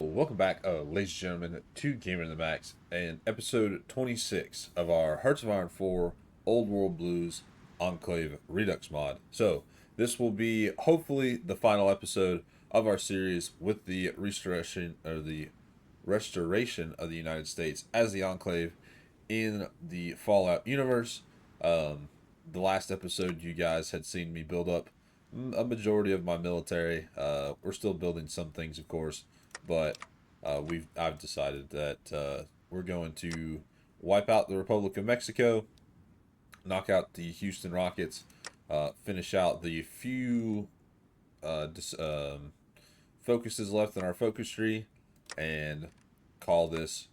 Well, welcome back, ladies and gentlemen, to Gamer in the Max and episode 26 of our Hearts of Iron 4 Old World Blues Enclave Redux mod. So, this will be hopefully the final episode of our series with the restoration of the United States as the Enclave in the Fallout universe. The last episode, you guys had seen me build up a majority of my military. We're still building some things, of course, but I've decided that we're going to wipe out the Republic of Mexico, knock out the Houston Rockets, finish out the few focuses left in our focus tree, and call this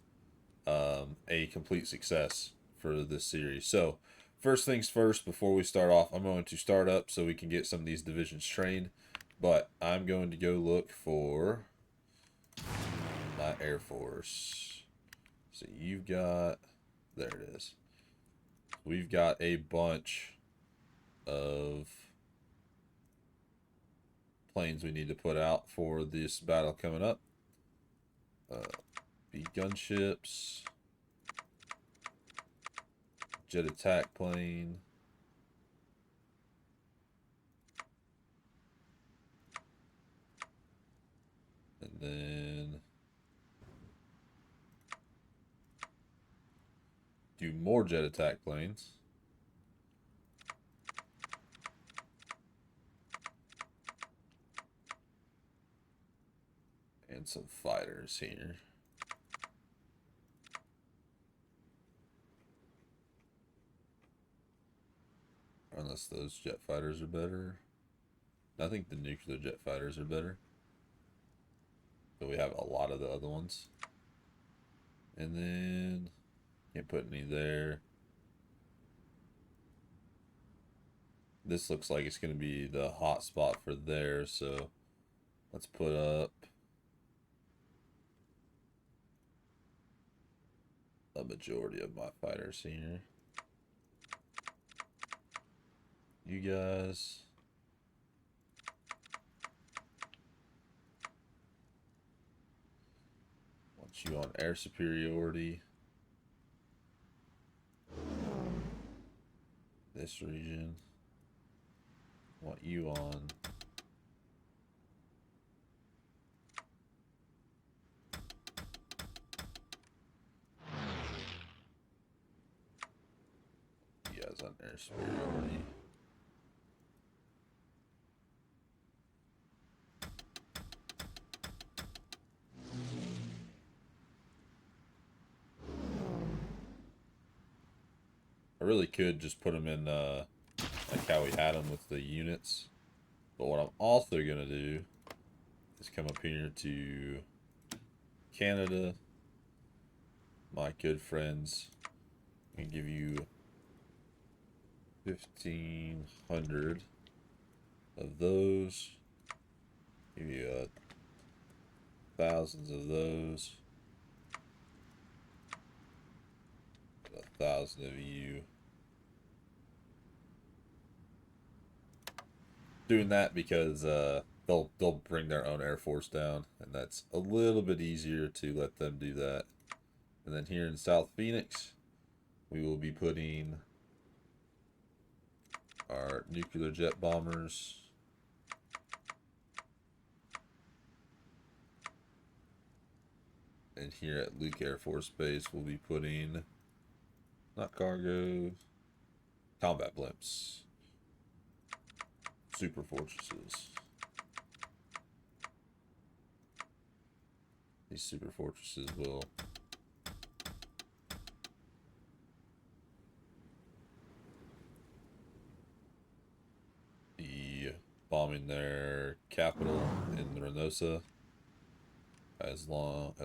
a complete success for this series. So, first things first, before we start off, I'm going to start up so we can get some of these divisions trained. But I'm going to go look for my Air Force. So you've got, there it is. We've got a bunch of planes we need to put out for this battle coming up. B gunships, jet attack plane, and then do more jet attack planes. And some fighters here. Unless those jet fighters are better. I think the nuclear jet fighters are better. But we have a lot of the other ones. And then can't put any there. This looks like it's going to be the hot spot for there, so let's put up a majority of my fighters here. You guys, want you on air superiority. This region, want you on you guys on air superiority. I really could just put them in like how we had them with the units. But what I'm also going to do is come up here to Canada, my good friends, and give you 1,500 of those. Give you thousands of those. 1,000 of you. Doing that because they'll bring their own Air Force down, and that's a little bit easier to let them do that. And then here in South Phoenix, we will be putting our nuclear jet bombers. And here at Luke Air Force Base, we'll be putting, not cargo, combat blimps. Super fortresses. These super fortresses will be bombing their capital in Reynosa, as well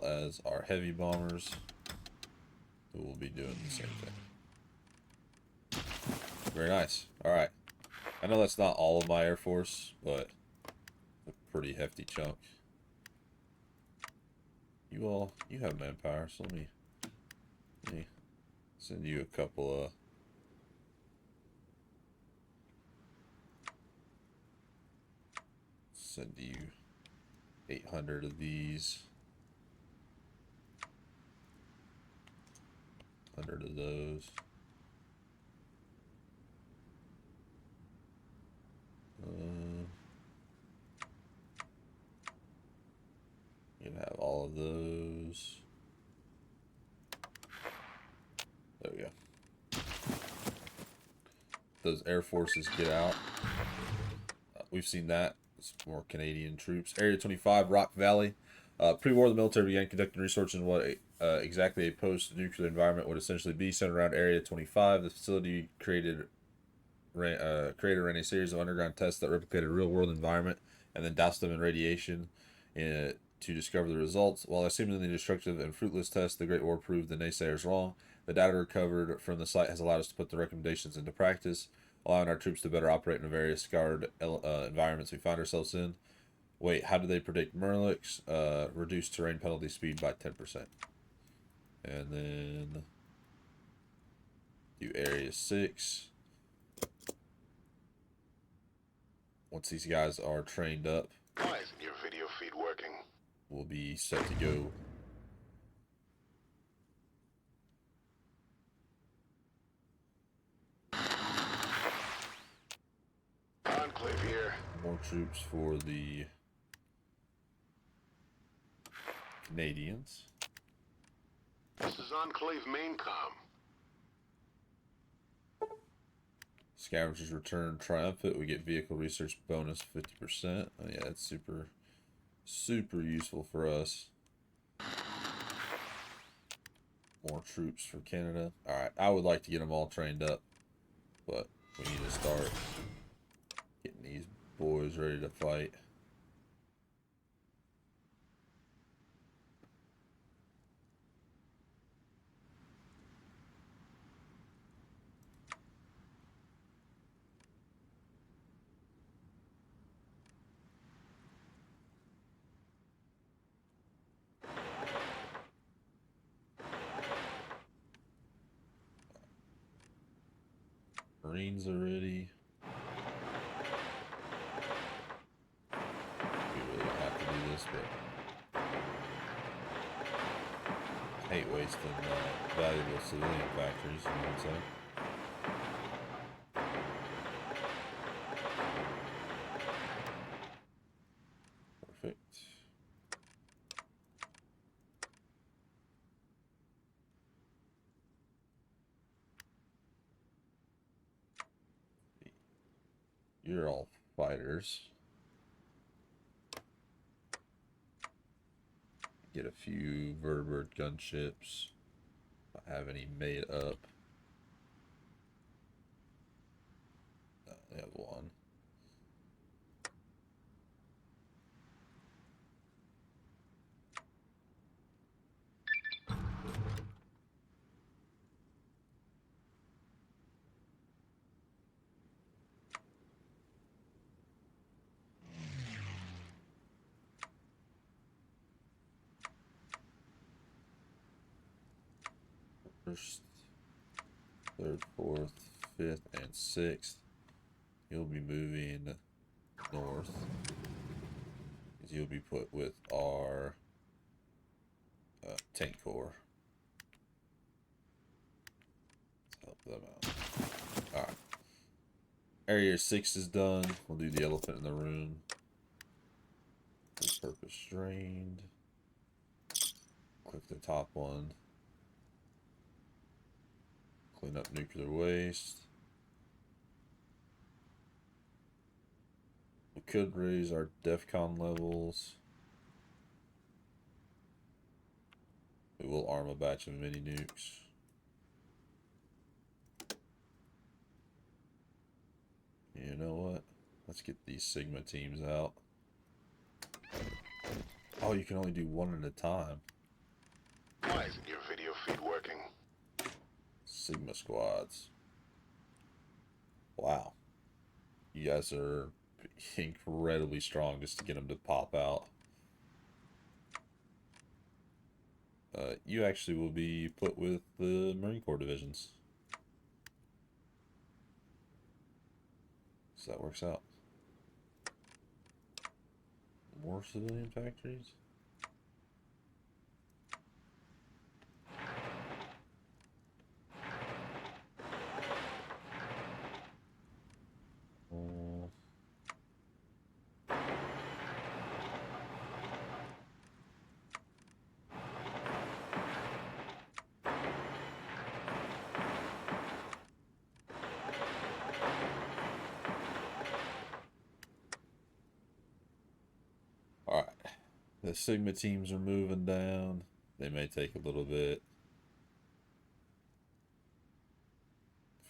as our heavy bombers, who will be doing the same thing. Very nice. All right. I know that's not all of my Air Force, but a pretty hefty chunk. You have manpower, so let me send you a couple of 800 of these. 100 of those. You can have all of those. There we go. Those Air Forces get out. We've seen that. It's more Canadian troops. Area 25, Rock Valley. Pre-war, the military began conducting research in what exactly a post-nuclear environment would essentially be, centered around Area 25. The facility ran a series of underground tests that replicated a real-world environment and then doused them in radiation to discover the results. While a seemingly destructive and fruitless test, the Great War proved the naysayers wrong. The data recovered from the site has allowed us to put the recommendations into practice, allowing our troops to better operate in the various scarred environments we find ourselves in. Wait, how do they predict Merlix? Reduce terrain penalty speed by 10%. And then do Area 6. Once these guys are trained up, why isn't your video feed working? We'll be set to go. Enclave here. More troops for the Canadians. This is Enclave Maincom. Scavengers return triumphant. We get vehicle research bonus 50%. Oh, yeah, that's super useful for us. More troops for Canada. Alright, I would like to get them all trained up, but we need to start getting these boys ready to fight. Marines are ready. We really don't have to do this, but I hate wasting valuable civilian factories, you know what I'm saying? Perfect. You're all fighters. Get a few vertebrate gunships. If I have any made up. I have one. First, third, fourth, fifth, and sixth. You'll be moving north. You'll be put with our tank corps. Let's help them out. Alright. Area 6 is done. We'll do the elephant in the room. Purpose drained. Click the top one. Clean up nuclear waste. We could raise our DEFCON levels. We will arm a batch of mini nukes. You know what? Let's get these Sigma teams out. Oh, you can only do one at a time. Why isn't your video feed working? Sigma squads. Wow. You guys are incredibly strong just to get them to pop out. You actually will be put with the Marine Corps divisions. So that works out. More civilian factories? Oh. Alright. The Sigma teams are moving down. They may take a little bit.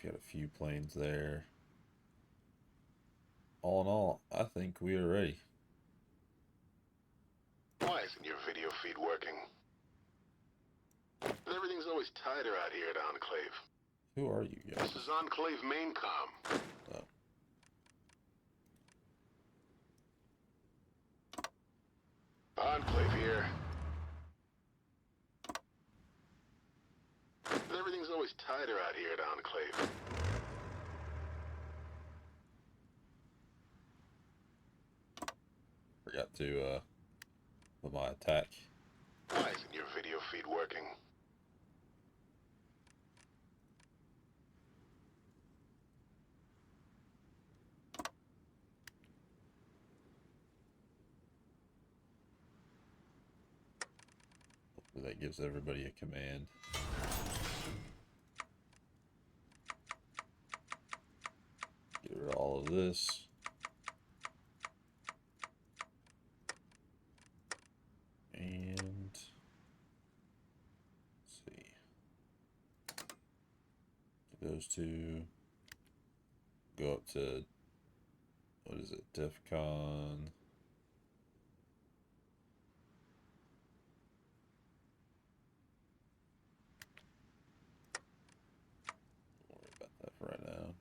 Got a few planes there. All in all, I think we are ready. Why isn't your video feed working? Everything's always tighter out here at Enclave. Who are you guys? This is Enclave Maincom. Oh. Enclave here. Everything's always tighter out here at Enclave. Forgot to put my attack. Why isn't your video feed working? Hopefully that gives everybody a command. Get rid of all of this. And let's see. Those two go up to, what is it, DEFCON. Don't worry about that for right now.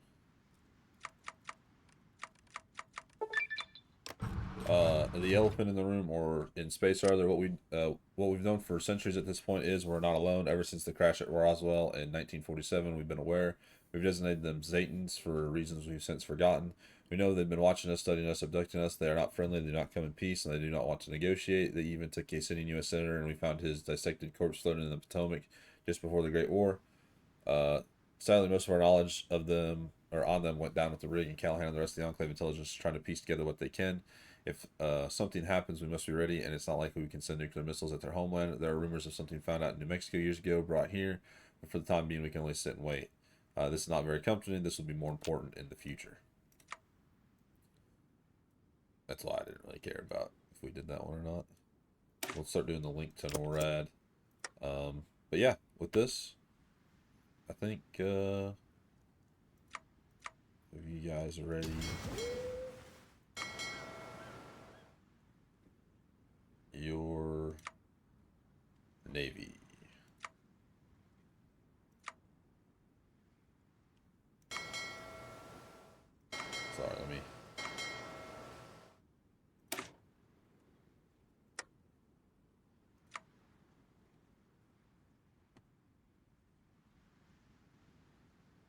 The elephant in the room, or in space rather, what we've known for centuries at this point is we're not alone. Ever since the crash at Roswell in 1947, we've been aware. We've designated them Zatans for reasons we've since forgotten. We know they've been watching us, studying us, abducting us. They are not friendly, they do not come in peace, and they do not want to negotiate. They even took a sitting U.S. senator, and we found his dissected corpse floating in the Potomac just before the Great War. Sadly, most of our knowledge of them, or on them, went down with the rig, and Callahan and the rest of the Enclave intelligence is trying to piece together what they can. If something happens, we must be ready, and it's not likely we can send nuclear missiles at their homeland. There are rumors of something found out in New Mexico years ago, brought here, but for the time being, we can only sit and wait. This is not very comforting. This will be more important in the future. That's why I didn't really care about if we did that one or not. We'll start doing the link to NORAD. But yeah, with this, I think if you guys are ready, your Navy. Sorry, let me.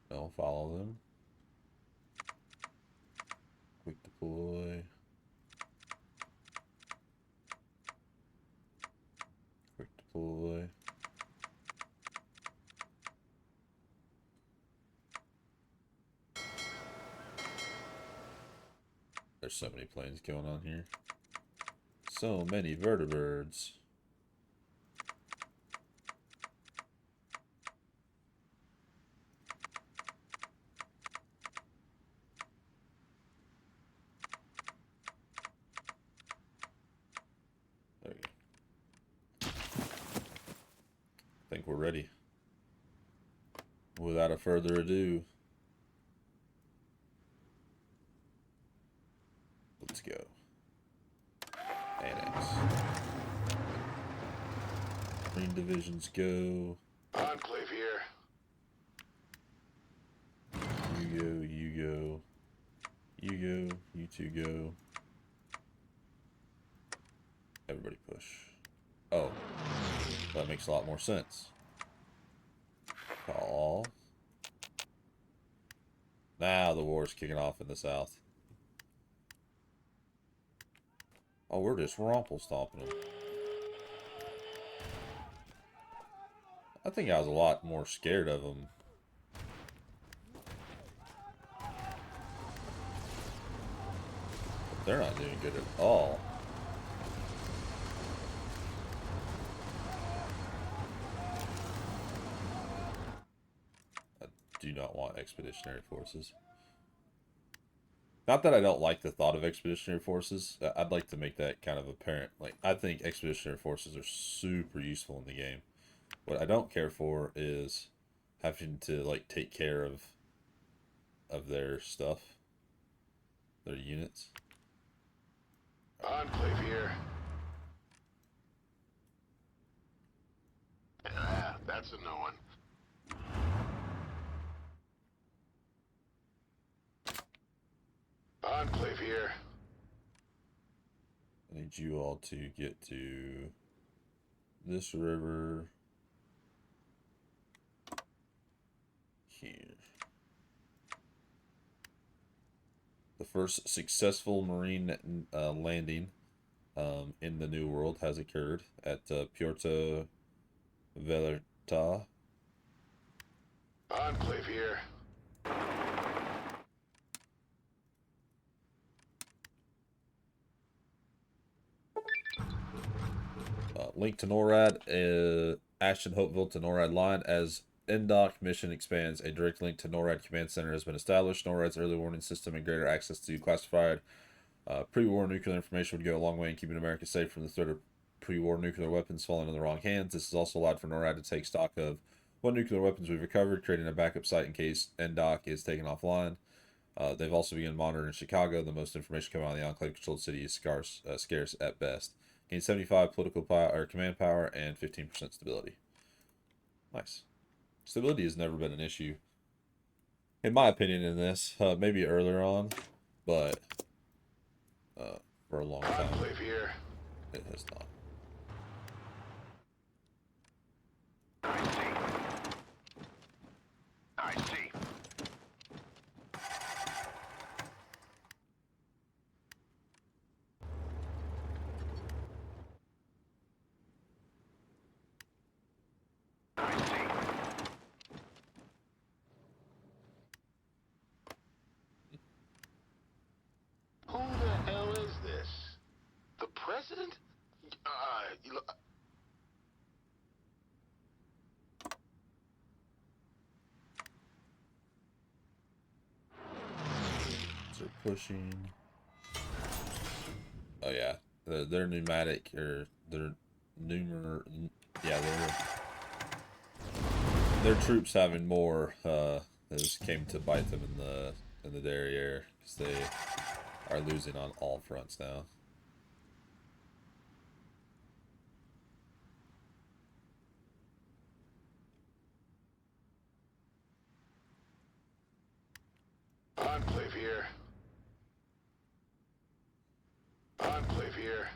Don't follow them. Quick deploy. Quick deploy. There's so many planes going on here. So many vertibirds. There we go. I think we're ready. Without a further ado, let's go. Annex. Marine divisions go. Enclave here. You go, you go. You go, you two go. Everybody push. Oh, that makes a lot more sense. Call. Now the war's kicking off in the south. Oh, we're just rumple stomping them. I think I was a lot more scared of them. But they're not doing good at all. I do not want expeditionary forces. Not that I don't like the thought of expeditionary forces. I'd like to make that kind of apparent. Like, I think expeditionary forces are super useful in the game. What I don't care for is having to, like, take care of their stuff, their units. Enclave here. Ah, that's a no one. Enclave here. I need you all to get to this river here. The first successful marine landing in the New World has occurred at Puerto Vallarta. Enclave here. Link to NORAD, Ashton Hopeville to NORAD line. As NDOC mission expands, a direct link to NORAD command center has been established. NORAD's early warning system and greater access to classified pre-war nuclear information would go a long way in keeping America safe from the threat of pre-war nuclear weapons falling in the wrong hands. This has also allowed for NORAD to take stock of what nuclear weapons we've recovered, creating a backup site in case NDOC is taken offline. They've also begun monitoring Chicago. The most information coming out of the Enclave-controlled city is scarce at best. Gain 75 political power, or command power, and 15% stability. Nice. Stability has never been an issue, in my opinion, in this. Maybe earlier on, but for a long time, Enclave here. it has not. I see. I see. I see. Who the hell is this? The president? You look. So pushing. Oh yeah, they're pneumatic, or they're numer. Yeah, their troops having more has came to bite them in the derriere, because they are losing on all fronts now. Enclave here. Enclave here.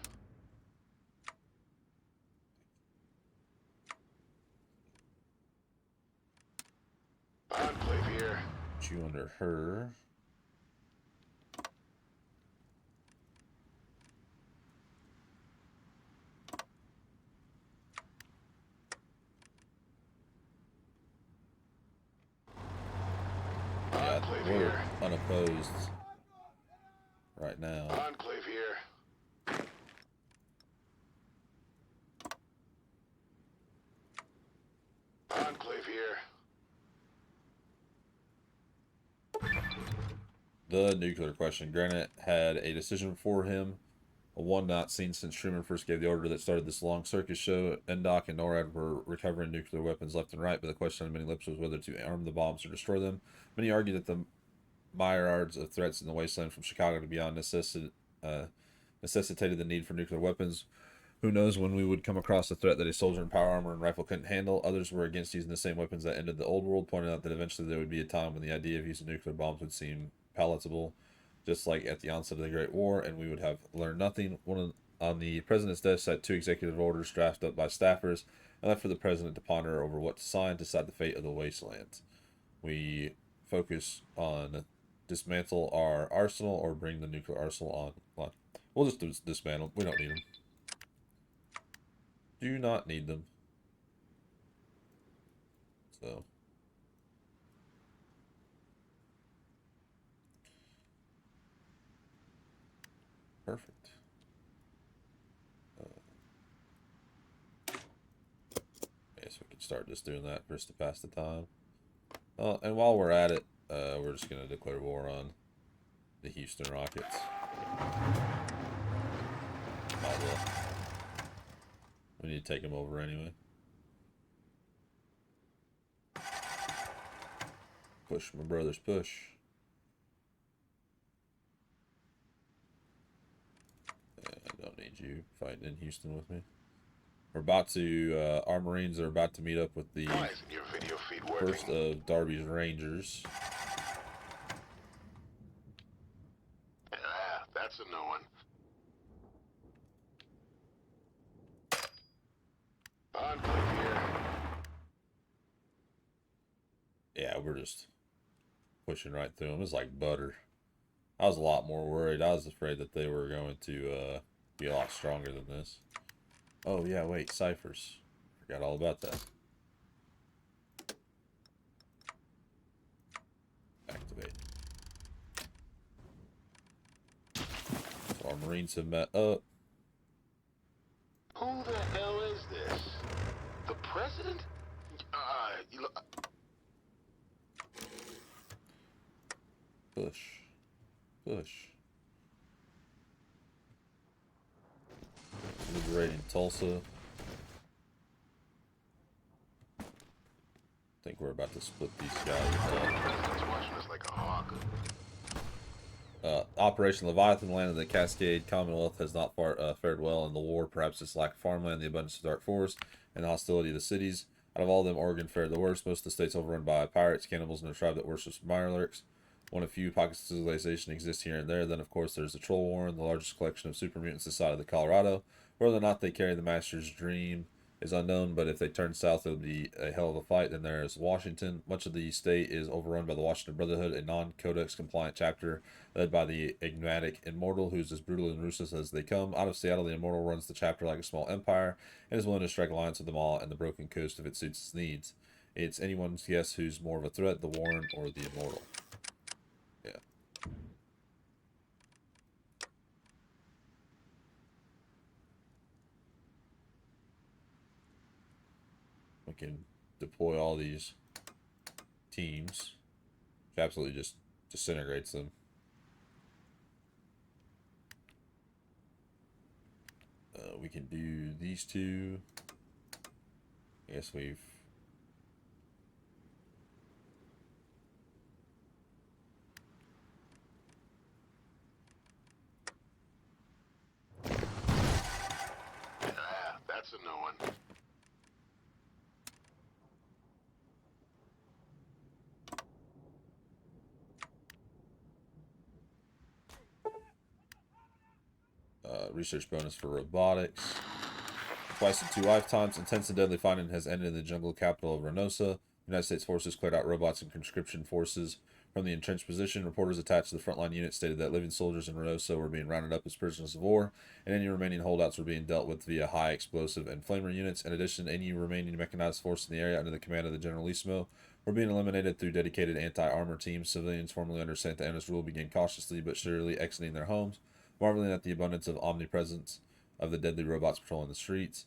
Enclave here. Put you under her. Yeah, Enclave we're here. unopposed right now. Enclave here. Enclave here. The nuclear question. Granite had a decision for him, a one not seen since Truman first gave the order that started this long circus show. NDOC and NORAD were recovering nuclear weapons left and right, but the question on many lips was whether to arm the bombs or destroy them. Many argue that the myriads of threats in the wasteland from Chicago to beyond necessitated the need for nuclear weapons. Who knows when we would come across a threat that a soldier in power armor and rifle couldn't handle. Others were against using the same weapons that ended the old world, pointing out that eventually there would be a time when the idea of using nuclear bombs would seem palatable, just like at the onset of the Great War, and we would have learned nothing. On the president's desk sat two executive orders drafted up by staffers, and left for the president to ponder over what to sign to decide the fate of the wasteland. We focus on dismantle our arsenal or bring the nuclear arsenal on. We'll just dismantle. We don't need them. Do not need them. So. Perfect. So we can start just doing that just to pass the time. And while we're at it, we're just going to declare war on the Houston Rockets. We need to take them over anyway. Push, my brothers, push. I don't need you fighting in Houston with me. We're about to, our Marines are about to meet up with the first of Darby's Rangers. That's a no one. Enclave here. Yeah, we're just pushing right through them. It's like butter. I was a lot more worried. I was afraid that they were going to be a lot stronger than this. Oh, yeah, wait, ciphers. Forgot all about that. Activate. So our Marines have met up. Who the hell is this? The president? Push. Push. Liberating Tulsa. I think we're about to split these guys up. Operation Leviathan, land of the Cascade Commonwealth, has not fared well in the war. Perhaps its lack of farmland, the abundance of dark forest, and the hostility of the cities. Out of all of them, Oregon fared the worst. Most of the states overrun by pirates, cannibals, and a tribe that worships mirelurks. One of few pockets of civilization exist here and there. Then, of course, there's the Troll Warren, the largest collection of super mutants this side of the Colorado. Whether or not they carry the Master's dream is unknown, but if they turn south, it'll be a hell of a fight. Then there's Washington. Much of the state is overrun by the Washington Brotherhood, a non-codex compliant chapter led by the enigmatic Immortal, who's as brutal and ruthless as they come. Out of Seattle, the Immortal runs the chapter like a small empire and is willing to strike alliance with them all and the broken coast if it suits its needs. It's anyone's guess who's more of a threat, the Warren or the Immortal. Yeah. We can deploy all these teams, which absolutely just disintegrates them. We can do these two. I guess we've... That's a no one. Research bonus for robotics. Twice in 2 lifetimes, intense and deadly fighting has ended in the jungle capital of Reynosa. United States forces cleared out robots and conscription forces from the entrenched position. Reporters attached to the frontline unit stated that living soldiers in Reynosa were being rounded up as prisoners of war, and any remaining holdouts were being dealt with via high explosive and flamer units. In addition, any remaining mechanized force in the area under the command of the Generalissimo were being eliminated through dedicated anti-armor teams. Civilians formerly under Santa Anna's rule began cautiously but surely exiting their homes, marveling at the abundance of omnipresence of the deadly robots patrolling the streets,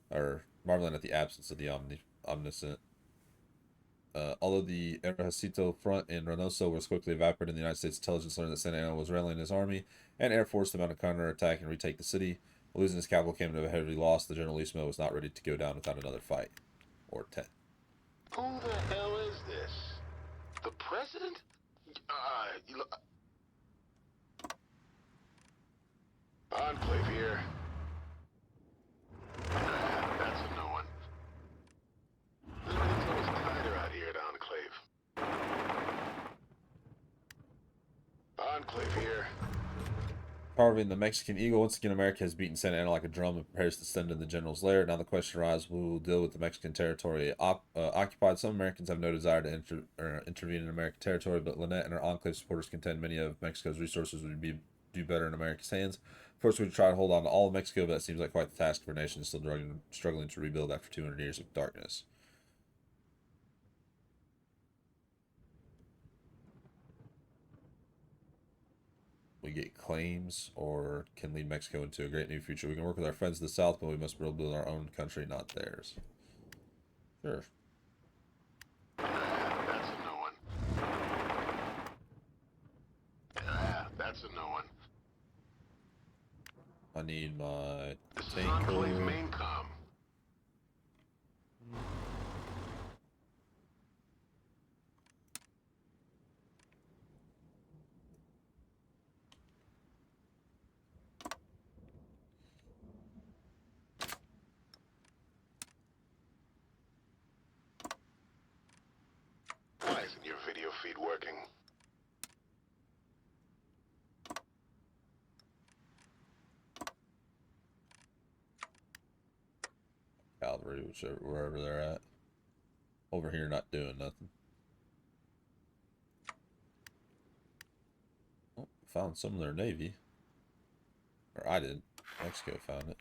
or marveling at the absence of the omniscient. Although the Ejército front in Reynosa was quickly evaporated, the United States intelligence learned that Santa Anna was rallying his army and air force to mount a counterattack and retake the city. Losing his capital came to a heavy loss. The Generalissimo was not ready to go down without another fight. Or 10. Who the hell is this? The president? Enclave here. That's a no one. Everything's always tighter out here at Enclave. Enclave here. Carving the Mexican Eagle. Once again, America has beaten Santa Anna like a drum and prepares to send in the general's lair. Now the question arises, who will deal with the Mexican territory occupied? Some Americans have no desire to intervene in American territory, but Lynette and her Enclave supporters contend many of Mexico's resources would do better in America's hands. Of course, we try to hold on to all of Mexico, but that seems like quite the task for a nation still struggling to rebuild after 200 years of darkness. We get claims or can lead Mexico into a great new future. We can work with our friends in the South, but we must build our own country, not theirs. Sure. That's a new one. Yeah, that's a new one. I need my This is tank Enclave core. main comm. Why isn't your video feed working? Cavalry, wherever they're at. Over here, not doing nothing. Oh, found some of their navy. Or I did. Mexico found it.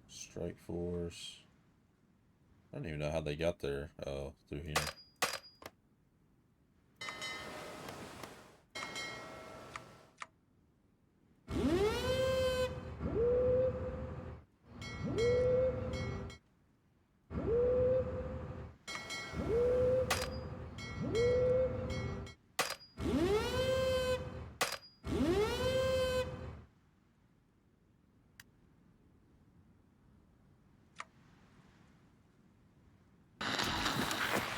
Strike force. I don't even know how they got there. Oh, through here.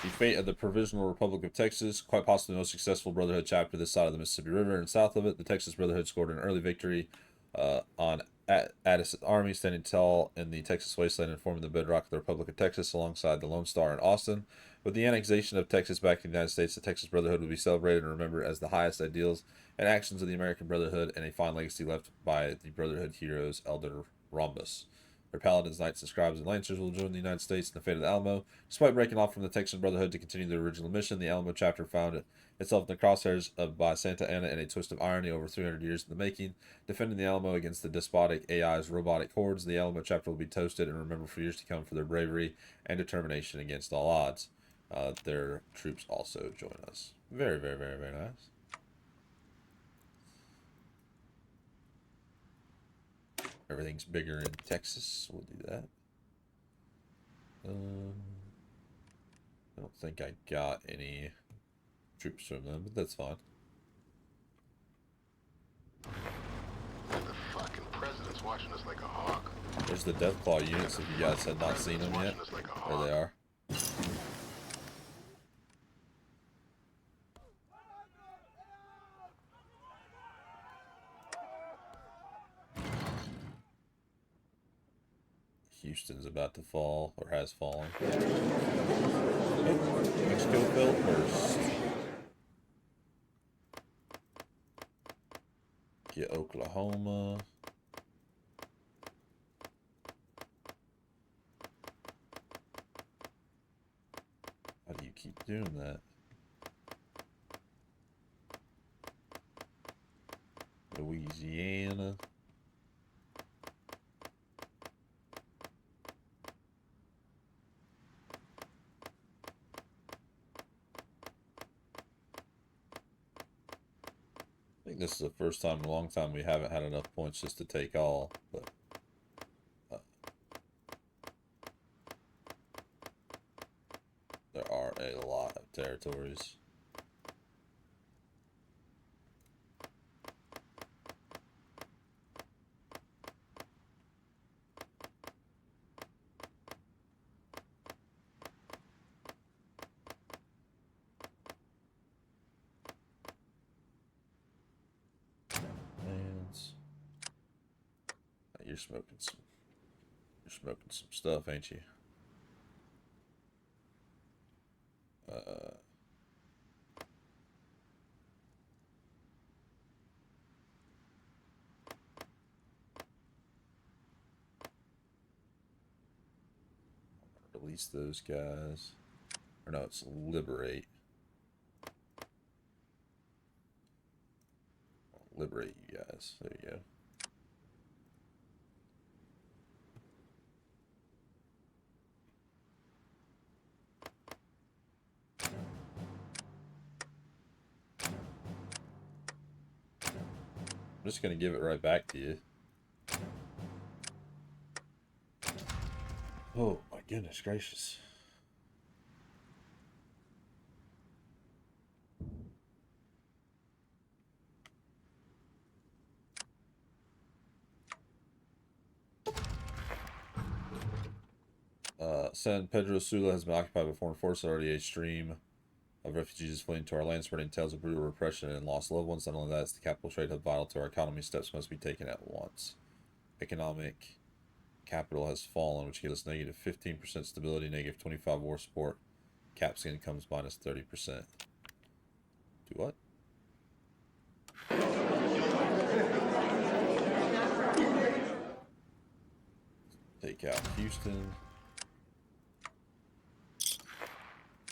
The fate of the Provisional Republic of Texas, quite possibly the most successful Brotherhood chapter this side of the Mississippi River and south of it. The Texas Brotherhood scored an early victory on Addison's army, standing tall in the Texas wasteland and forming the bedrock of the Republic of Texas alongside the Lone Star and Austin. With the annexation of Texas back to the United States, the Texas Brotherhood will be celebrated and remembered as the highest ideals and actions of the American Brotherhood and a fine legacy left by the Brotherhood heroes Elder Rhombus. Their paladins, knights, and scribes and lancers will join the United States in the fate of the Alamo. Despite breaking off from the Texan Brotherhood to continue their original mission, the Alamo chapter found itself in the crosshairs by Santa Anna in a twist of irony over 300 years in the making. Defending the Alamo against the despotic AI's robotic hordes, the Alamo chapter will be toasted and remembered for years to come for their bravery and determination against all odds. Their troops also join us. Very, very, very, very nice. Everything's bigger in Texas. We'll do that. I don't think I got any troops from them, but that's fine. The fucking president's watching us like a hawk. There's the Deathclaw units if you guys had not seen them yet. There they are. Houston's about to fall, or has fallen. Mexico fell first. Get Oklahoma. How do you keep doing that? Louisiana. I think this is the first time in a long time we haven't had enough points just to take all, but there are a lot of territories. You're Smoking some stuff, ain't you? Release those guys. Or no, it's liberate. Liberate you guys. There you go. I'm just going to give it right back to you. Oh my goodness gracious. San Pedro Sula has been occupied by foreign forces. Already a stream of refugees fleeing to our land, spreading tales of brutal repression and lost loved ones. Not only that, it's the capital trade hub vital to our economy. Steps must be taken at once. Economic capital has fallen, which gives us negative 15% stability, negative 25 war support. Caps incomes minus 30%. Do what? Take out Houston.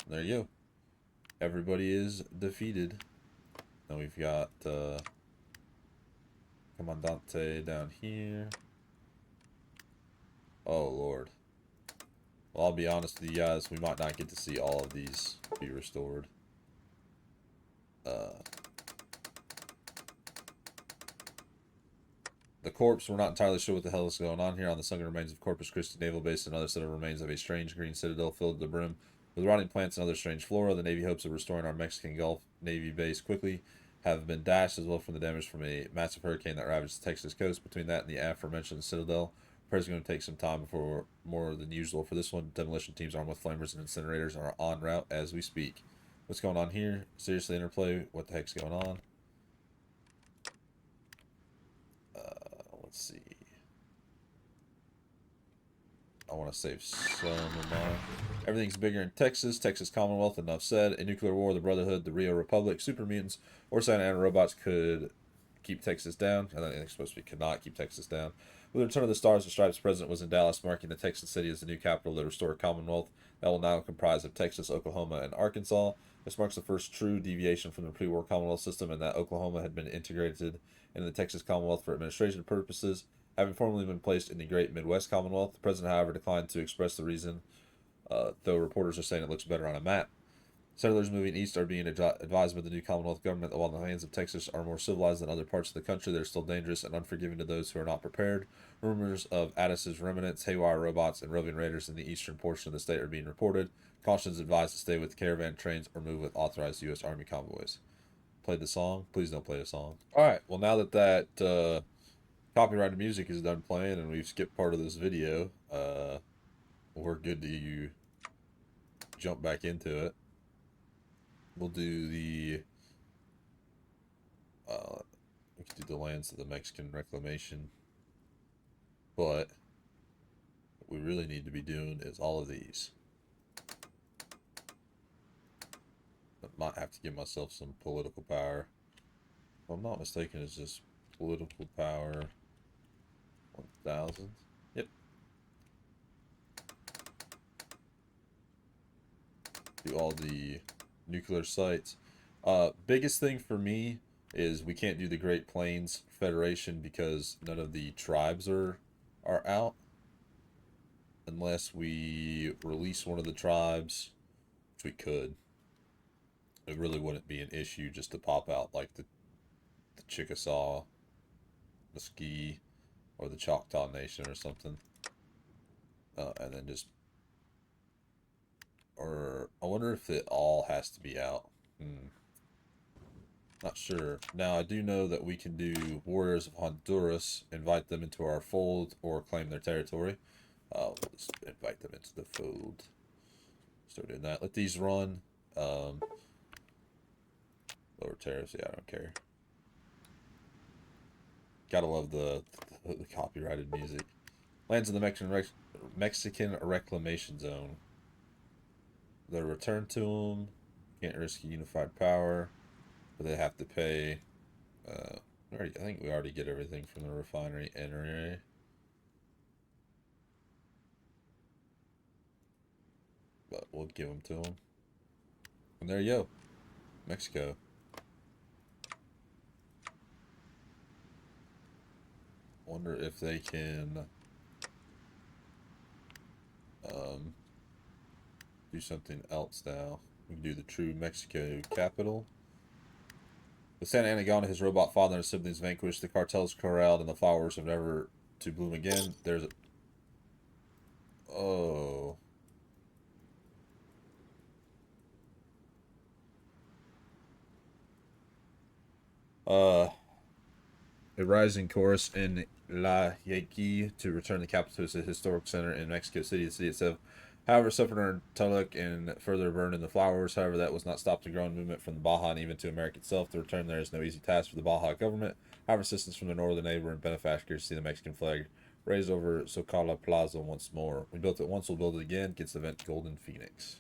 There you go. Everybody is defeated. Now we've got Comandante down here. Oh, Lord. Well, I'll be honest with you guys, we might not get to see all of these be restored. The corpse, we're not entirely sure what the hell is going on here. On the sunken remains of Corpus Christi Naval Base, another set of remains of a strange green citadel filled to the brim with rotting plants and other strange flora. The Navy hopes of restoring our Mexican Gulf Navy base quickly have been dashed, as well from the damage from a massive hurricane that ravaged the Texas coast. Between that and the aforementioned citadel, repairs are going to take some time before more than usual for this one. Demolition teams armed with flamers and incinerators are en route as we speak. What's going on here? Seriously, Interplay? What the heck's going on? Let's see. I want to save some of mine. Everything's bigger in Texas. Texas Commonwealth, enough said. A nuclear war, the Brotherhood, the Rio Republic, super mutants, or Santa Ana robots could keep Texas down. I think they're supposed to be could not keep Texas down. With the return of the Stars and Stripes, president was in Dallas, marking the Texas city as the new capital of the restored Commonwealth that will now comprise of Texas, Oklahoma, and Arkansas. This marks the first true deviation from the pre-war Commonwealth system, in that Oklahoma had been integrated into the Texas Commonwealth for administration purposes. Having formerly been placed in the Great Midwest Commonwealth, the president, however, declined to express the reason, though reporters are saying it looks better on a map. Settlers moving east are being advised by the new Commonwealth government that while the lands of Texas are more civilized than other parts of the country, they're still dangerous and unforgiving to those who are not prepared. Rumors of Addis's remnants, haywire robots, and roving raiders in the eastern portion of the state are being reported. Caution is advised to stay with caravan trains or move with authorized U.S. Army convoys. Play the song? Please don't play the song. Alright, well now that copyrighted music is done playing and we've skipped part of this video, we're good to jump back into it. We'll do the we can do the lands of the Mexican Reclamation, but what we really need to be doing is all of these. I might have to give myself some political power. If I'm not mistaken, it's just political power 1000. Yep. Do all the nuclear sites. Biggest thing for me is we can't do the Great Plains Federation because none of the tribes are out. Unless we release one of the tribes, which we could. It really wouldn't be an issue just to pop out like the Chickasaw, Muskie, or the Choctaw Nation or something. And then just... Or I wonder if it all has to be out. Not sure. Now, I do know that we can do Warriors of Honduras, invite them into our fold, or claim their territory. We'll just invite them into the fold. Start doing that. Let these run. Lower tariffs, yeah, I don't care. Gotta love the copyrighted music. Lands in the Mexican Reclamation Zone. They're returned to them. Can't risk a unified power, but they have to pay. I think we already get everything from the refinery anyway. But we'll give them to them. And there you go. Mexico. Wonder if they can do something else now. We can do the true Mexico capital. With Santa Ana gone, his robot father and his siblings vanquished, the cartels corralled, and the flowers have never to bloom again. There's a... Oh. A rising chorus in La Yaqui to return the capital to its historic center in Mexico City. The city itself, however, suffered under Tulloch and further burned in the flowers. However, that was not stopped the growing movement from the Baja and even to America itself. The return there is no easy task for the Baja government. However, assistance from the northern neighbor and benefactors see the Mexican flag raised over Socala Plaza once more. We built it once, we'll build it again. Gets the event Golden Phoenix.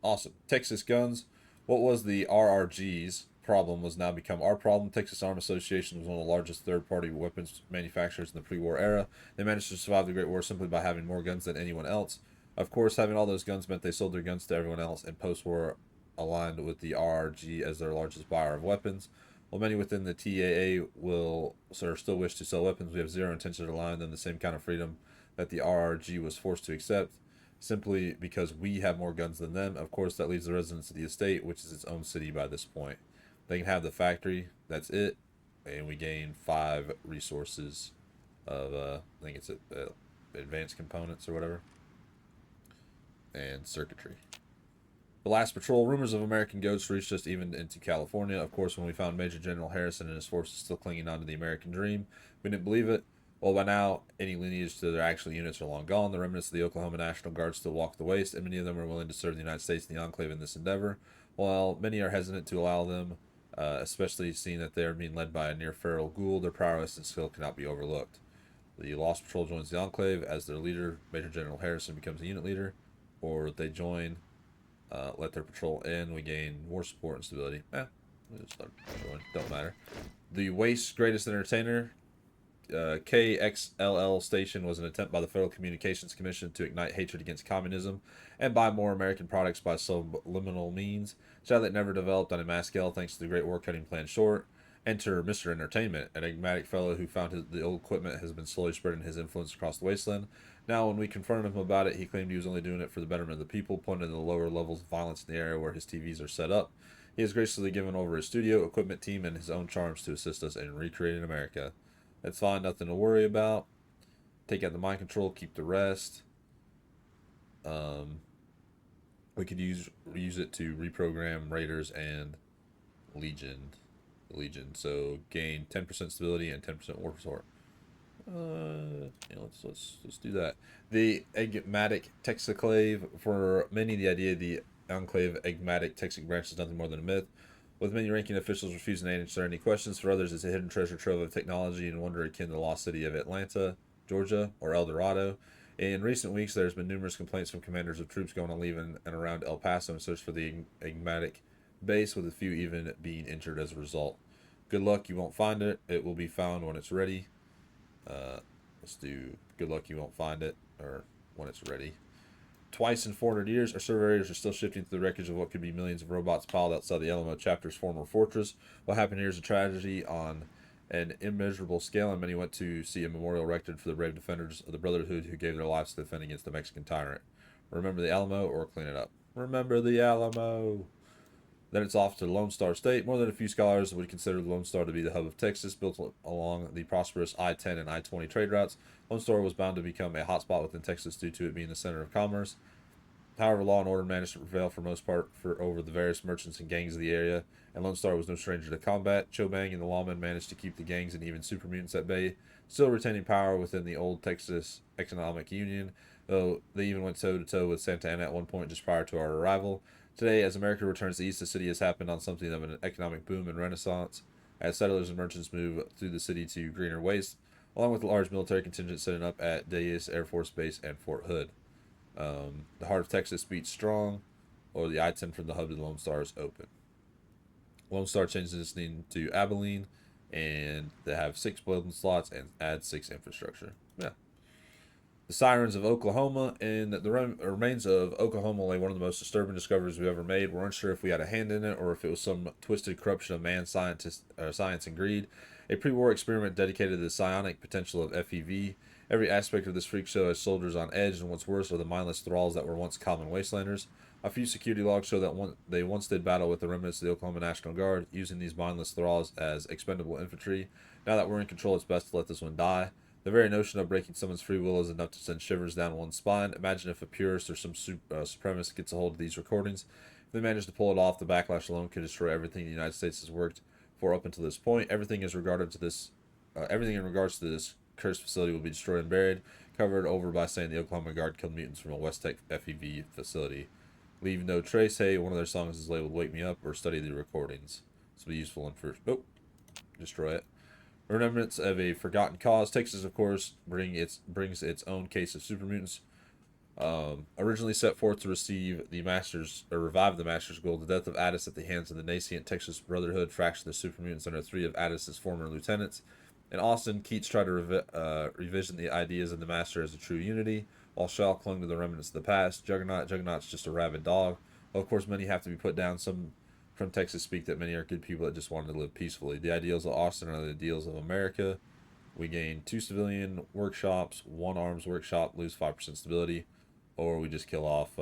Awesome. Texas guns. What was the RRG's problem was now become our problem. Texas Arm Association was one of the largest third-party weapons manufacturers in the pre-war era. They managed to survive the Great War simply by having more guns than anyone else. Of course, having all those guns meant they sold their guns to everyone else, and post-war aligned with the RRG as their largest buyer of weapons. While many within the TAA will still wish to sell weapons, we have zero intention of allowing them the same kind of freedom that the RRG was forced to accept, simply because we have more guns than them. Of course, that leaves the residents of the estate, which is its own city by this point. They can have the factory, that's it, and we gain 5 resources of, I think it's advanced components or whatever, and circuitry. The last patrol, rumors of American ghosts reached us even into California. Of course, when we found Major General Harrison and his forces still clinging on to the American dream, we didn't believe it. Well, by now, any lineage to their actual units are long gone. The remnants of the Oklahoma National Guard still walk the waste, and many of them are willing to serve the United States and the Enclave in this endeavor. While many are hesitant to allow them, especially seeing that they are being led by a near-feral ghoul, their prowess and skill cannot be overlooked. The Lost Patrol joins the Enclave as their leader. Major General Harrison becomes the unit leader, or they join, let their patrol in. We gain war support and stability. Don't matter. The Waste's greatest entertainer, KXLL station, was an attempt by the Federal Communications Commission to ignite hatred against communism and buy more American products by subliminal means. Sadly, it never developed on a mass scale thanks to the Great War cutting plan short. Enter Mr. Entertainment, an enigmatic fellow who found the old equipment has been slowly spreading his influence across the wasteland. Now, when we confronted him about it, he claimed he was only doing it for the betterment of the people, pointing to the lower levels of violence in the area where his TVs are set up. He has graciously given over his studio, equipment team, and his own charms to assist us in recreating America. That's fine, nothing to worry about. Take out the mind control, keep the rest. We could use it to reprogram Raiders and Legion. So gain 10% stability and 10% war support. Let's do that. The Enigmatic Texiclave. For many, the idea of the Enclave Enigmatic Texic branch is nothing more than a myth, with many ranking officials refusing to answer any questions. For others, it's a hidden treasure trove of technology and wonder akin to the lost city of Atlanta, Georgia, or El Dorado. In recent weeks, there's been numerous complaints from commanders of troops going on leave and around El Paso in search for the Enigmatic base, with a few even being injured as a result. Good luck, you won't find it. It will be found when it's ready. Let's do good luck, you won't find it, or when it's ready. Twice in 400 years, our surveyors are still shifting through the wreckage of what could be millions of robots piled outside the Alamo chapter's former fortress. What happened here is a tragedy on an immeasurable scale, and many went to see a memorial erected for the brave defenders of the Brotherhood who gave their lives to defend against the Mexican tyrant. Remember the Alamo, or clean it up. Remember the Alamo. Then it's off to Lone Star State. More than a few scholars would consider Lone Star to be the hub of Texas, built along the prosperous I-10 and I-20 trade routes. Lone Star was bound to become a hotspot within Texas due to it being the center of commerce. However, law and order managed to prevail for most part over the various merchants and gangs of the area, and Lone Star was no stranger to combat. Chobang and the lawmen managed to keep the gangs and even super mutants at bay, still retaining power within the old Texas Economic Union, though they even went toe-to-toe with Santa Ana at one point just prior to our arrival. Today, as America returns to the east, the city has happened on something of an economic boom and renaissance. As settlers and merchants move through the city to greener wastes, along with a large military contingent setting up at Dayes Air Force Base and Fort Hood. The heart of Texas beats strong, or the I-10 from the hub to the Lone Star is open. Lone Star changes its name to Abilene, and they have 6 building slots and add 6 infrastructure. Yeah. The Sirens of Oklahoma. In the remains of Oklahoma lay one of the most disturbing discoveries we've ever made. We're unsure if we had a hand in it or if it was some twisted corruption of man's science and greed. A pre-war experiment dedicated to the psionic potential of FEV. Every aspect of this freak show has soldiers on edge, and what's worse are the mindless thralls that were once common wastelanders. A few security logs show that they once did battle with the remnants of the Oklahoma National Guard, using these mindless thralls as expendable infantry. Now that we're in control, it's best to let this one die. The very notion of breaking someone's free will is enough to send shivers down one's spine. Imagine if a purist or some supremacist gets a hold of these recordings. If they manage to pull it off, the backlash alone could destroy everything the United States has worked for up until this point. Everything in regards to this cursed facility will be destroyed and buried, covered over by saying the Oklahoma Guard killed mutants from a West Tech FEV facility. Leave no trace. Hey, one of their songs is labeled "Wake Me Up" or "Study the recordings." This will be useful in first. Oh, destroy it. Remembrance of a forgotten cause. Texas, of course, brings its own case of super mutants. Originally set forth to revive the Master's goal, the death of Addis at the hands of the nascent Texas Brotherhood fractured the super mutants under 3 of Addis's former lieutenants. In Austin, Keats tried to revision the ideas of the Master as a true unity, while Shell clung to the remnants of the past. Juggernaut's just a rabid dog. Well, of course, many have to be put down. Some from Texas speak that many are good people that just wanted to live peacefully. The ideals of Austin are the ideals of America. We gain 2 civilian workshops, 1 arms workshop, lose 5% stability, or we just kill off.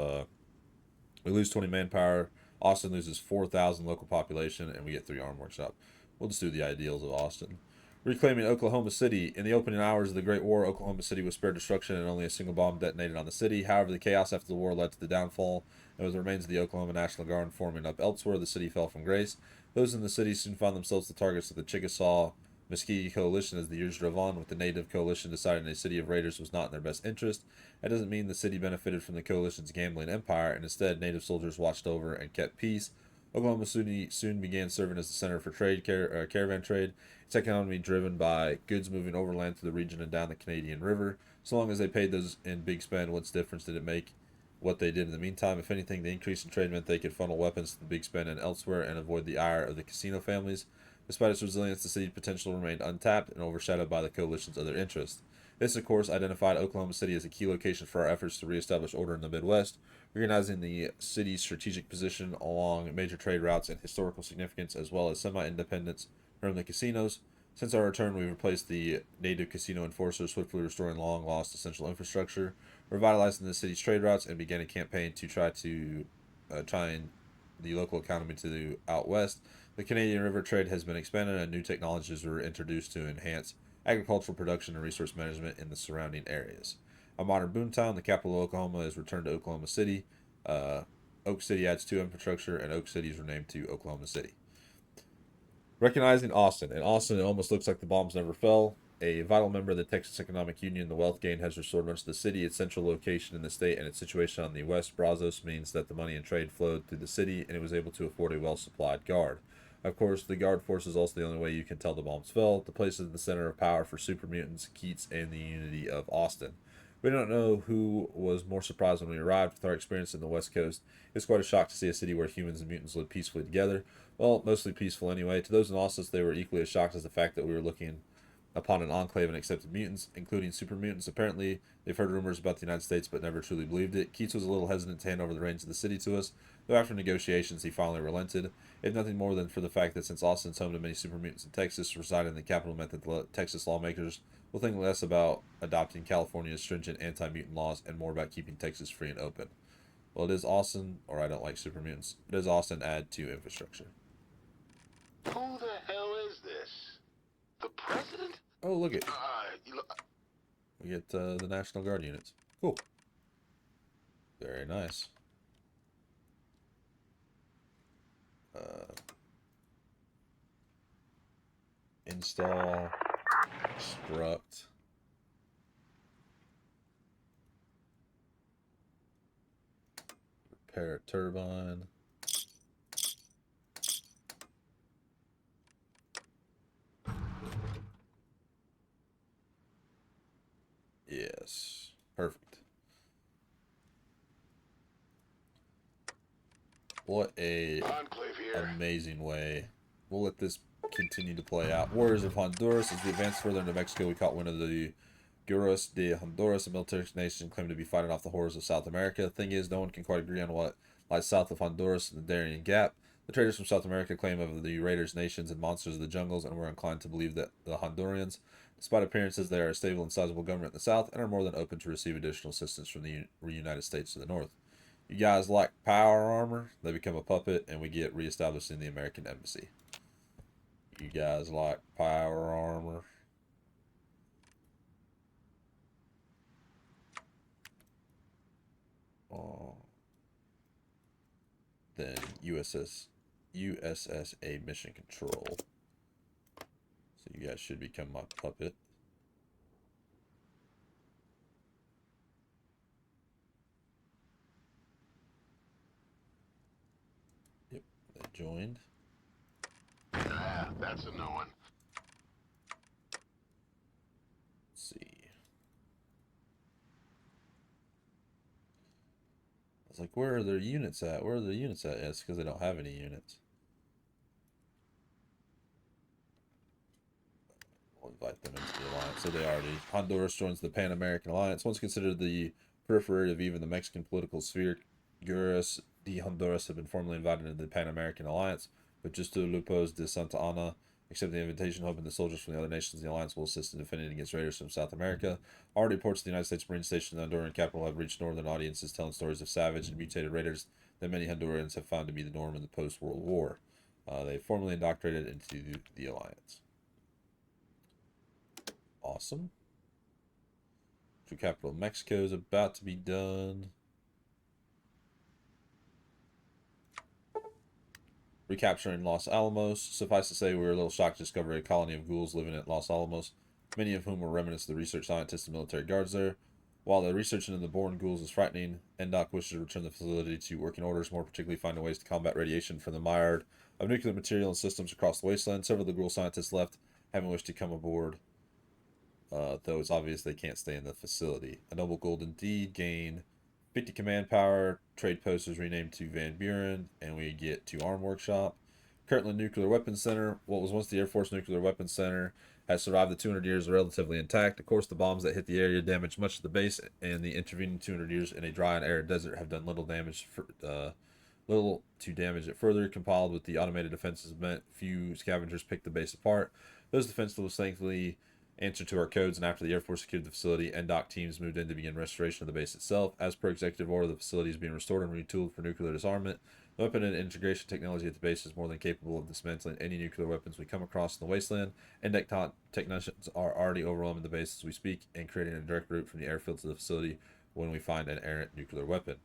We lose 20 manpower. Austin loses 4,000 local population, and we get 3 arm workshop. We'll just do the ideals of Austin. Reclaiming Oklahoma City. In the opening hours of the Great War, Oklahoma City was spared destruction and only a single bomb detonated on the city. However, the chaos after the war led to the downfall, and with the remains of the Oklahoma National Guard forming up elsewhere, the city fell from grace. Those in the city soon found themselves the targets of the Chickasaw Mesquite coalition as the years drove on, with the native coalition deciding a city of raiders was not in their best interest. That doesn't mean the city benefited from the coalition's gambling empire, and instead native soldiers watched over and kept peace. Oklahoma City soon began serving as the center for caravan trade. Its economy driven by goods moving overland through the region and down the Canadian River. So long as they paid those in big spend, what's difference did it make what they did in the meantime? If anything, the increase in trade meant they could funnel weapons to the big spend and elsewhere and avoid the ire of the casino families. Despite its resilience, the city's potential remained untapped and overshadowed by the coalition's other interests. This, of course, identified Oklahoma City as a key location for our efforts to reestablish order in the Midwest, recognizing the city's strategic position along major trade routes and historical significance, as well as semi-independence from the casinos. Since our return, we've replaced the native casino enforcers, swiftly restoring long-lost essential infrastructure, revitalizing the city's trade routes, and began a campaign to try the local economy to the out west. The Canadian River trade has been expanded, and new technologies were introduced to enhance agricultural production and resource management in the surrounding areas. A modern boomtown, the capital of Oklahoma is returned to Oklahoma City. Oak City adds 2 infrastructure, and Oak City is renamed to Oklahoma City. Recognizing Austin. In Austin, it almost looks like the bombs never fell. A vital member of the Texas Economic Union, the wealth gain has restored much of the city. Its central location in the state and its situation on the west Brazos means that the money and trade flowed through the city, and it was able to afford a well-supplied guard. Of course, the guard force is also the only way you can tell the bombs fell. The place is the center of power for super mutants, Keats, and the unity of Austin. We don't know who was more surprised when we arrived. With our experience in the West Coast, it's quite a shock to see a city where humans and mutants live peacefully together. Well, mostly peaceful anyway. To those in Austin, they were equally as shocked as the fact that we were looking upon an enclave and accepted mutants, including super mutants. Apparently, they've heard rumors about the United States but never truly believed it. Keats was a little hesitant to hand over the reins of the city to us, though after negotiations he finally relented, if nothing more than for the fact that since Austin's home to many super mutants in Texas, residing in the capital meant that the Texas lawmakers will think less about adopting California's stringent anti-mutant laws and more about keeping Texas free and open. Well, it is Austin, or I don't like super mutants. It is Austin, add to infrastructure. Who the hell is this? The president? Oh, look it. We get the National Guard units. Cool. Very nice. Install. Construct. Repair a turbine. Perfect. What a Enclave here. amazing way. We'll let this continue to play out. Warriors of Honduras. As we advance further into Mexico, we caught wind of the Guerreros de Honduras, a military nation claimed to be fighting off the horrors of South America. The thing is, no one can quite agree on what lies south of Honduras and the Darien Gap. The traders from South America claim of the raiders, nations, and monsters of the jungles, and we're inclined to believe that the Hondurans, despite appearances, they are a stable and sizable government in the south and are more than open to receive additional assistance from the United States to the north. You guys like power armor? They become a puppet, and we get reestablished in the American embassy. You guys like power armor? Then USSA mission control. So you guys should become my puppet. Yep, they joined. Ah, that's a no one. Let's see. I was like, where are their units at? Where are the units at? Yeah, it's because they don't have any units. We'll invite them into the alliance. So they already. Honduras joins the Pan American Alliance. Once considered the periphery of even the Mexican political sphere, Guerreros de Honduras have been formally invited into the Pan American Alliance, but just to Lupos de Santa Ana accept the invitation, hoping the soldiers from the other nations in the alliance will assist in defending against raiders from South America. Already reports of the United States Marine Station in the Honduran capital have reached northern audiences telling stories of savage and mutated raiders that many Hondurans have found to be the norm in the post-World War. They formally indoctrinated into the alliance. Awesome. True capital of Mexico is about to be done. Recapturing Los Alamos. Suffice to say, we were a little shocked to discover a colony of ghouls living at Los Alamos, many of whom were remnants of the research scientists and military guards there. While the research into the born ghouls is frightening, NDOC wishes to return the facility to working orders, more particularly finding ways to combat radiation from the myriad of nuclear material and systems across the wasteland. Several of the ghoul scientists left, having wished to come aboard, though it's obvious they can't stay in the facility. A noble gold indeed. Gain 50 command power. Trade post is renamed to Van Buren, and we get to Arm Workshop. Kirtland Nuclear Weapons Center. What was once the Air Force Nuclear Weapons Center has survived the 200 years relatively intact. Of course, the bombs that hit the area damaged much of the base, and the intervening 200 years in a dry and arid desert have done little to damage it further. Compiled with the automated defenses meant few scavengers picked the base apart. Those defenses thankfully answered to our codes, and after the Air Force secured the facility, NDOC teams moved in to begin restoration of the base itself. As per executive order, the facility is being restored and retooled for nuclear disarmament. The weapon and integration technology at the base is more than capable of dismantling any nuclear weapons we come across in the wasteland. NDOC technicians are already overwhelming the base as we speak and creating a direct route from the airfield to the facility when we find an errant nuclear weapon.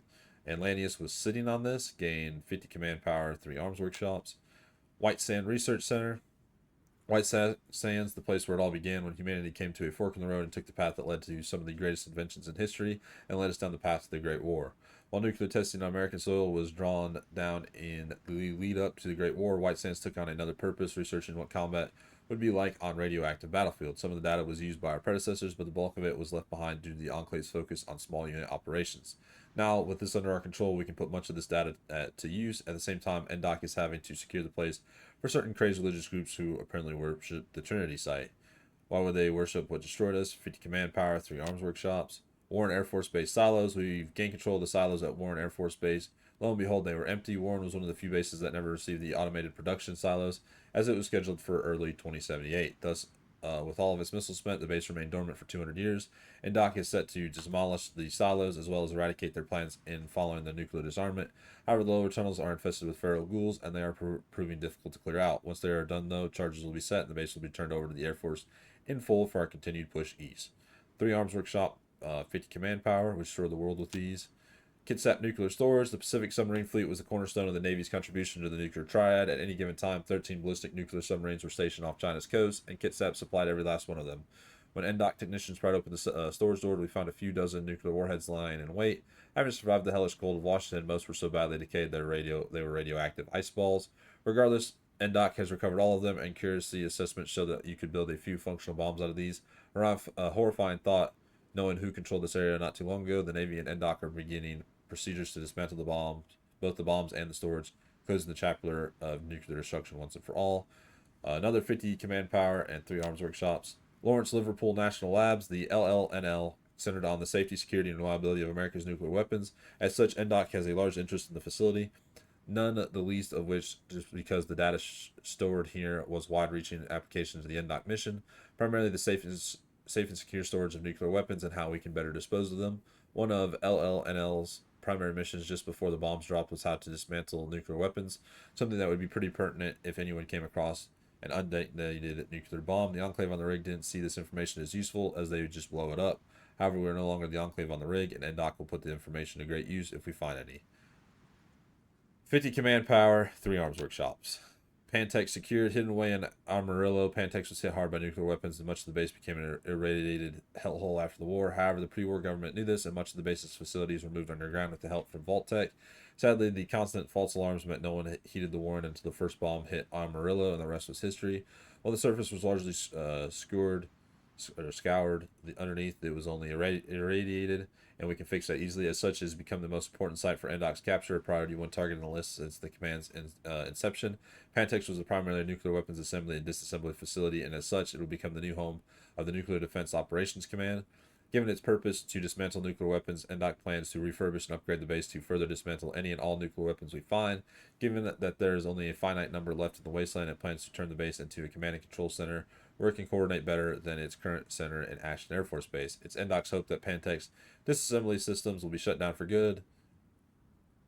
And Lanius was sitting on this, gained 50 command power, 3 arms workshops. White Sand Research Center. White Sands, the place where it all began when humanity came to a fork in the road and took the path that led to some of the greatest inventions in history and led us down the path to the Great War. While nuclear testing on American soil was drawn down in the lead up to the Great War, White Sands took on another purpose, researching what combat would be like on radioactive battlefields. Some of the data was used by our predecessors, but the bulk of it was left behind due to the Enclave's focus on small unit operations. Now, with this under our control, we can put much of this data to use. At the same time, NDOC is having to secure the place for certain crazed religious groups who apparently worship the Trinity site. Why would they worship what destroyed us? 50 command power, 3 arms workshops. Warren Air Force Base silos. We've gained control of the silos at Warren Air Force Base. Lo and behold, they were empty. Warren was one of the few bases that never received the automated production silos, as it was scheduled for early 2078. Thus, with all of its missiles spent, the base remained dormant for 200 years, and NDOC is set to demolish the silos as well as eradicate their plans in following the nuclear disarmament. However, the lower tunnels are infested with feral ghouls, and they are proving difficult to clear out. Once they are done, though, charges will be set, and the base will be turned over to the Air Force in full for our continued push east. 3 arms workshop, 50 command power, which destroyed the world with ease. Kitsap Nuclear Storage. The Pacific Submarine Fleet was the cornerstone of the Navy's contribution to the nuclear triad. At any given time, 13 ballistic nuclear submarines were stationed off China's coast, and Kitsap supplied every last one of them. When NDOC technicians pried open the storage door, we found a few dozen nuclear warheads lying in wait. Having survived the hellish cold of Washington, most were so badly decayed they were radioactive ice balls. Regardless, NDOC has recovered all of them, and accuracy assessments show that you could build a few functional bombs out of these. A horrifying thought Knowing who controlled this area not too long ago, the Navy and NDOC are beginning procedures to dismantle the bombs, both the bombs and the storage, closing the chapter of nuclear destruction once and for all. Another 50 command power and 3 arms workshops. Lawrence Liverpool National Labs, the LLNL, centered on the safety, security, and reliability of America's nuclear weapons. As such, NDOC has a large interest in the facility, none the least of which just because the data stored here was wide-reaching applications of the NDOC mission, primarily the safe and secure storage of nuclear weapons and how we can better dispose of them. One of LLNL's primary missions just before the bombs dropped was how to dismantle nuclear weapons, something that would be pretty pertinent if anyone came across an undetonated nuclear bomb. The Enclave on the rig didn't see this information as useful, as they would just blow it up. However, we are no longer the Enclave on the rig, and NDOC will put the information to great use if we find any. 50 command power, 3 arms workshops. Pantex secured, hidden away in Amarillo. Pantex was hit hard by nuclear weapons, and much of the base became an irradiated hellhole after the war. However, the pre-war government knew this, and much of the base's facilities were moved underground with the help from Vault-Tec. Sadly, the constant false alarms meant no one heeded the warning until the first bomb hit Amarillo, and the rest was history. While the surface was largely scoured, underneath it was only irradiated, and we can fix that easily. As such, it has become the most important site for NDOC's capture, a priority 1 target in the list since the command's inception. Pantex was the primary nuclear weapons assembly and disassembly facility, and as such, it will become the new home of the Nuclear Defense Operations Command. Given its purpose to dismantle nuclear weapons, NDOC plans to refurbish and upgrade the base to further dismantle any and all nuclear weapons we find. Given that there is only a finite number left in the wasteland, it plans to turn the base into a command and control center where it can coordinate better than its current center in Ashton Air Force Base. It's NDOC's hope that Pantex disassembly systems will be shut down for good,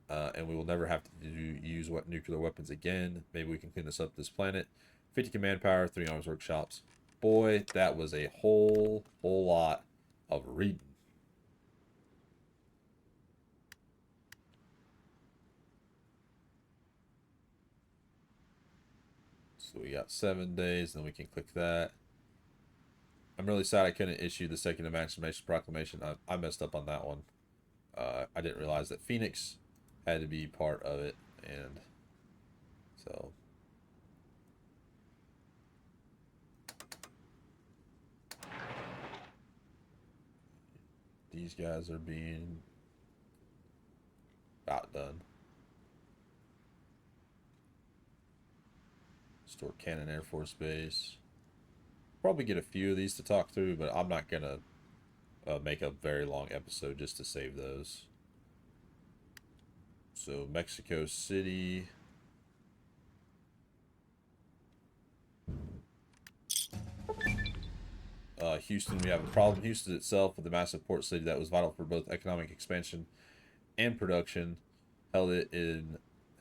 and we will never have to use nuclear weapons again. Maybe we can clean this up this planet. 50 command power, 3 arms workshops. Boy, that was a whole lot of reading. So we got 7 days, then we can click that. I'm really sad I couldn't issue the second Emancipation Proclamation. I messed up on that one. I didn't realize that Phoenix had to be part of it, and so these guys are being outdone. Store Cannon Air Force Base. Probably get a few of these to talk through, but I'm not gonna make a very long episode just to save those. So Mexico City. Houston, we have a problem. Houston itself, with a massive port city that was vital for both economic expansion and production, held it in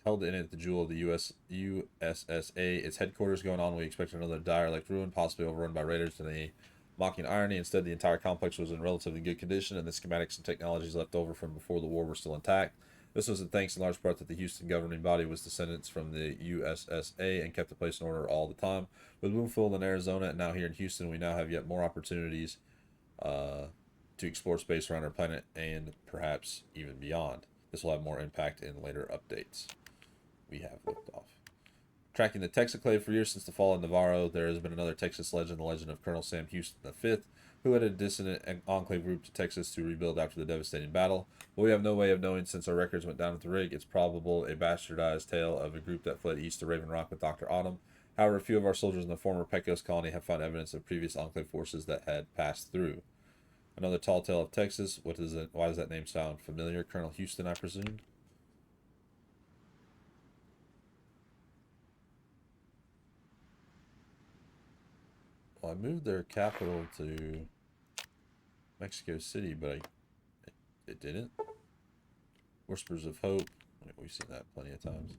it the jewel of the USSA. Its headquarters going on. We expected another derelict ruin, possibly overrun by raiders in a mocking irony. Instead, the entire complex was in relatively good condition, and the schematics and technologies left over from before the war were still intact. This was in thanks in large part that the Houston governing body was descendants from the USSA and kept the place in order all the time. With Bloomfield in Arizona and now here in Houston, we now have yet more opportunities to explore space around our planet and perhaps even beyond. This will have more impact in later updates. We have looked off. Tracking the Texaclave for years since the fall of Navarro, there has been another Texas legend, the legend of Colonel Sam Houston V, who had a dissident enclave group to Texas to rebuild after the devastating battle. But we have no way of knowing since our records went down with the rig. It's probable a bastardized tale of a group that fled east to Raven Rock with Dr. Autumn. However, a few of our soldiers in the former Pecos colony have found evidence of previous enclave forces that had passed through. Another tall tale of Texas. What is it? Why does that name sound familiar? Colonel Houston, I presume. Well, I moved their capital to Mexico City, but it didn't. Whispers of Hope. We've seen that plenty of times.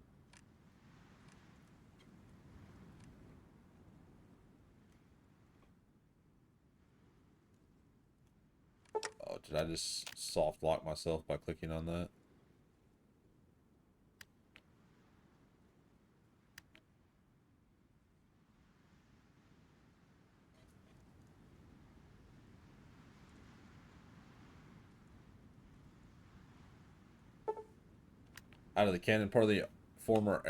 Oh, did I just soft lock myself by clicking on that? Out of the cannon, part of the former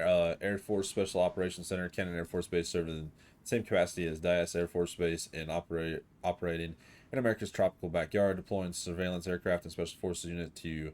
Air Force Special Operations Center, Cannon Air Force Base, served in the same capacity as Dias Air Force Base and operating in America's tropical backyard, deploying surveillance aircraft and special forces unit to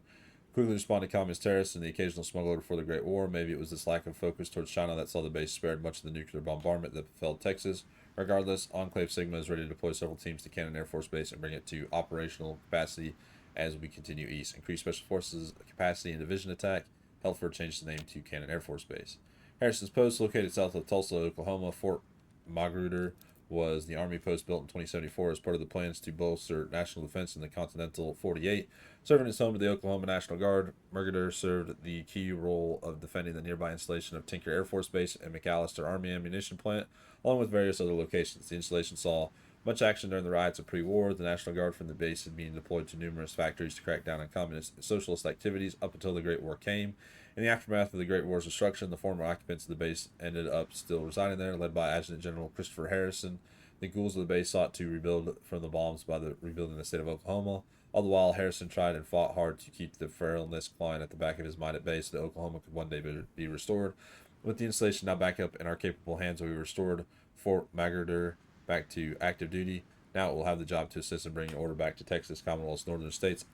quickly respond to communist terrorists and the occasional smuggler before the Great War. Maybe it was this lack of focus towards China that saw the base spared much of the nuclear bombardment that befell Texas. Regardless, Enclave Sigma is ready to deploy several teams to Cannon Air Force Base and bring it to operational capacity as we continue east. Increase Special Forces capacity and division attack. Helford changed the name to Cannon Air Force Base. Harrison's Post, located south of Tulsa, Oklahoma. Fort Magruder was the Army post built in 2074 as part of the plans to bolster national defense in the Continental 48. Serving as home to the Oklahoma National Guard, Magruder served the key role of defending the nearby installation of Tinker Air Force Base and McAllister Army Ammunition Plant, along with various other locations. The installation saw much action during the riots of pre-war. The National Guard from the base had been deployed to numerous factories to crack down on communist and socialist activities up until the Great War came. In the aftermath of the Great War's destruction, the former occupants of the base ended up still residing there, led by Adjutant General Christopher Harrison. The ghouls of the base sought to rebuild from the bombs by rebuilding the state of Oklahoma. All the while, Harrison tried and fought hard to keep the feralness clawing at the back of his mind at base so that Oklahoma could one day be restored. With the installation now back up in our capable hands, we restored Fort Magruder back to active duty. Now it will have the job to assist in bringing order back to Texas, Commonwealth's northern states,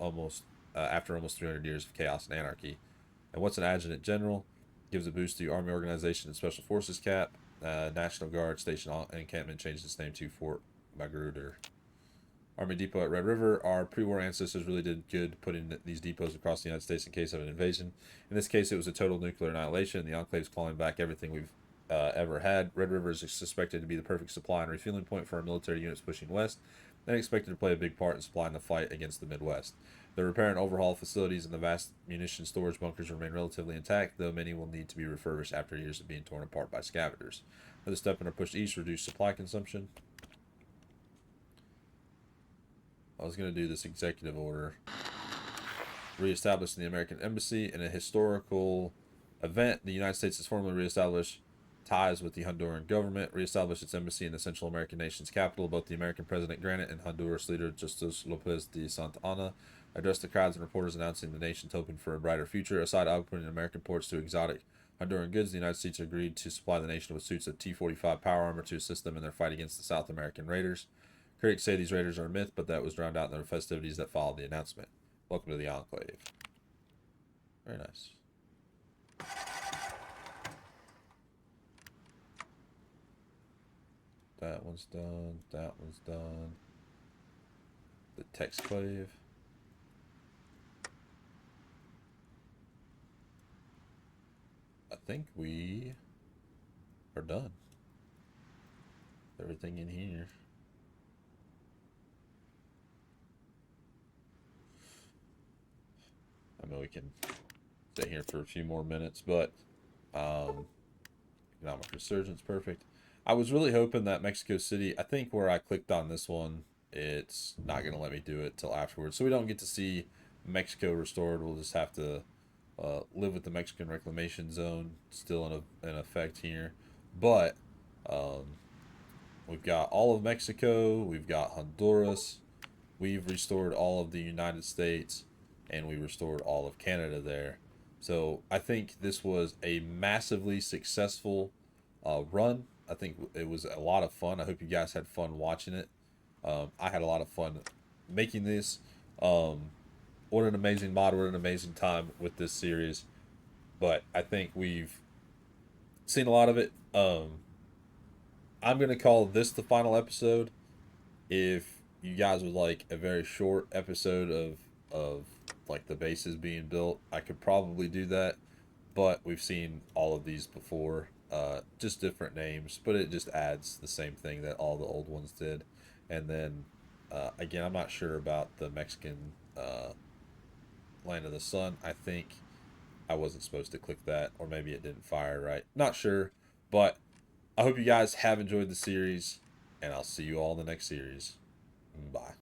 after almost 300 years of chaos and anarchy. And what's an adjutant general? Gives a boost to Army Organization and Special Forces cap. National Guard Station encampment changed its name to Fort Magruder. Army Depot at Red River. Our pre-war ancestors really did good putting these depots across the United States in case of an invasion. In this case, it was a total nuclear annihilation. The Enclave's clawing back everything we've ever had. Red River is suspected to be the perfect supply and refueling point for our military units pushing west, and expected to play a big part in supplying the fight against the Midwest. The repair and overhaul facilities and the vast munition storage bunkers remain relatively intact, though many will need to be refurbished after years of being torn apart by scavengers. Another step in our push east, reduce supply consumption. I was going to do this executive order. Reestablishing the American Embassy. In a historical event, the United States has formally reestablished ties with the Honduran government, reestablished its embassy in the Central American nation's capital. Both the American President Granite and Honduras leader Justus Lopez de Santa Anna addressed the crowds and reporters announcing the nation's hoping for a brighter future. Aside opening American ports to exotic Honduran goods, the United States agreed to supply the nation with suits of T-45 power armor to assist them in their fight against the South American raiders. Critics say these raiders are a myth, but that was drowned out in the festivities that followed the announcement. Welcome to the Enclave. Very nice. That one's done. That one's done. The Texclave. I think we are done. Everything in here. I mean, we can stay here for a few more minutes, but economic resurgence, perfect. I was really hoping that Mexico City, I think where I clicked on this one, it's not going to let me do it till afterwards. So we don't get to see Mexico restored. We'll just have to live with the Mexican Reclamation Zone still in effect here. But we've got all of Mexico. We've got Honduras. We've restored all of the United States. And we restored all of Canada there. So I think this was a massively successful run. I think it was a lot of fun. I hope you guys had fun watching it. I had a lot of fun making this. What an amazing mod. What an amazing time with this series. But I think we've seen a lot of it. I'm going to call this the final episode. If you guys would like a very short episode of like the bases being built, I could probably do that, but we've seen all of these before, just different names, but it just adds the same thing that all the old ones did. And then again, I'm not sure about the Mexican Land of the Sun. I think I wasn't supposed to click that, or maybe it didn't fire right, not sure. But I hope you guys have enjoyed the series, and I'll see you all in the next series. Bye.